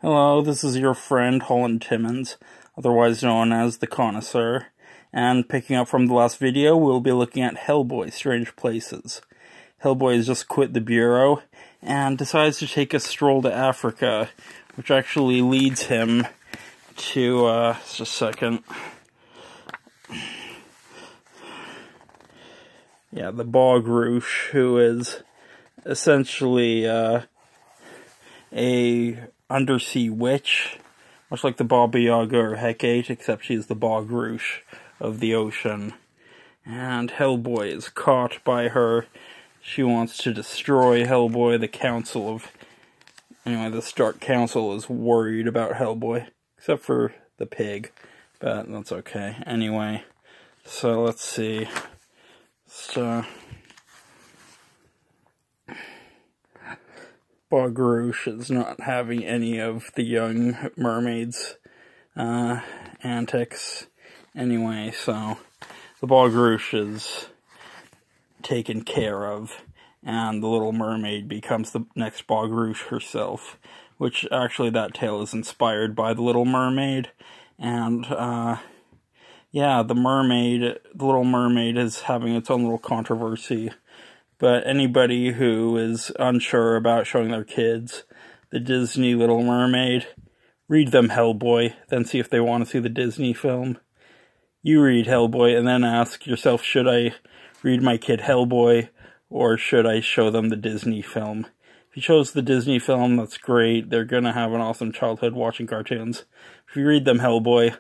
Hello, this is your friend Holland Timmons, otherwise known as the Connoisseur, and picking up from the last video, we'll be looking at Hellboy, Strange Places. Hellboy has just quit the Bureau, and decides to take a stroll to Africa, which actually leads him to, just a second. Yeah, the Bog Rouge, who is essentially, a undersea witch, much like the Baba Yaga or Hecate, except she's the Bog Rouge of the ocean. And Hellboy is caught by her. She wants to destroy Hellboy. The Dark Council is worried about Hellboy, except for the pig, but that's okay. Anyway, so let's see. Bog Rouge is not having any of the young mermaid's antics. Anyway, so the Bog Rouge is taken care of, and the Little Mermaid becomes the next Bog Rouge herself, which actually that tale is inspired by the Little Mermaid. And yeah, the Little Mermaid is having its own little controversy. But anybody who is unsure about showing their kids the Disney Little Mermaid, read them Hellboy, then see if they want to see the Disney film. You read Hellboy, and then ask yourself, should I read my kid Hellboy, or should I show them the Disney film? If you chose the Disney film, that's great. They're going to have an awesome childhood watching cartoons. If you read them Hellboy,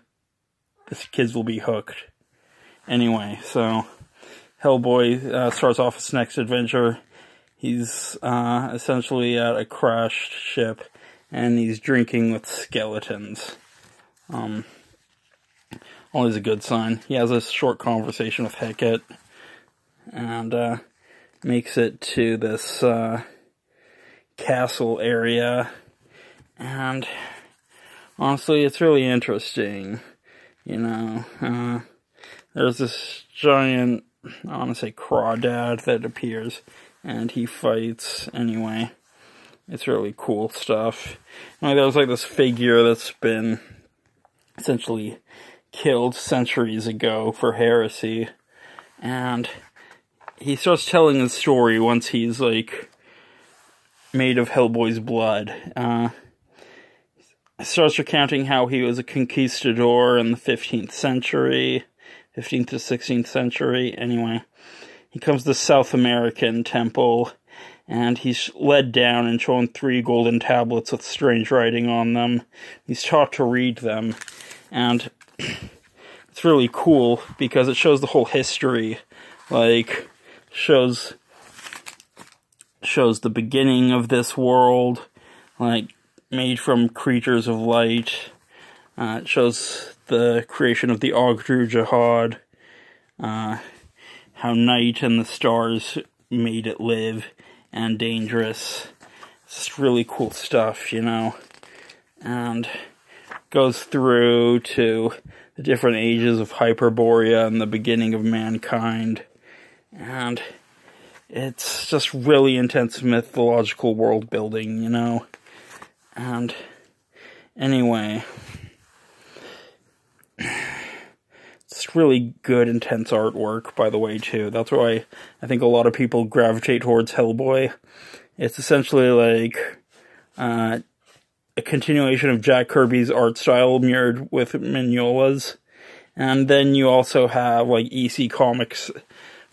the kids will be hooked. Anyway, so Hellboy starts off his next adventure. He's essentially at a crashed ship, and he's drinking with skeletons. Always a good sign. He has a short conversation with Hecate, and makes it to this castle area, and honestly, it's really interesting. There's this giant, I want to say crawdad that appears, and he fights. Anyway, it's really cool stuff. There's like this figure that's been essentially killed centuries ago for heresy, and he starts telling his story once he's like made of Hellboy's blood. He starts recounting how he was a conquistador in the 15th century, 15th to 16th century. Anyway, he comes to the South American temple, and he's led down and shown 3 golden tablets with strange writing on them. He's taught to read them, and it's really cool because it shows the whole history, like shows the beginning of this world, like made from creatures of light. It shows the creation of the Ogdru Jihad, how night and the stars made it live and dangerous. It's just really cool stuff, and goes through to the different ages of Hyperborea and the beginning of mankind, and it's just really intense mythological world building, and anyway, it's really good, intense artwork, by the way, too. That's why I think a lot of people gravitate towards Hellboy. It's essentially like a continuation of Jack Kirby's art style mirrored with Mignola's. And then you also have like EC Comics.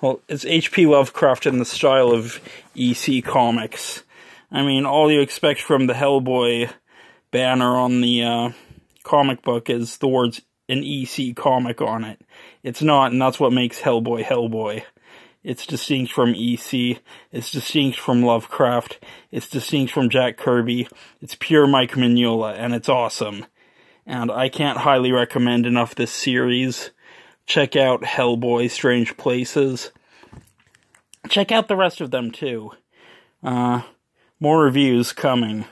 Well, it's H.P. Lovecraft in the style of EC Comics. I mean, all you expect from the Hellboy banner on the comic book is the words an EC comic on it. It's not, and that's what makes Hellboy Hellboy. It's distinct from EC, it's distinct from Lovecraft, it's distinct from Jack Kirby, it's pure Mike Mignola, and it's awesome. And I can't highly recommend enough this series. Check out Hellboy, Strange Places. Check out the rest of them, too. More reviews coming.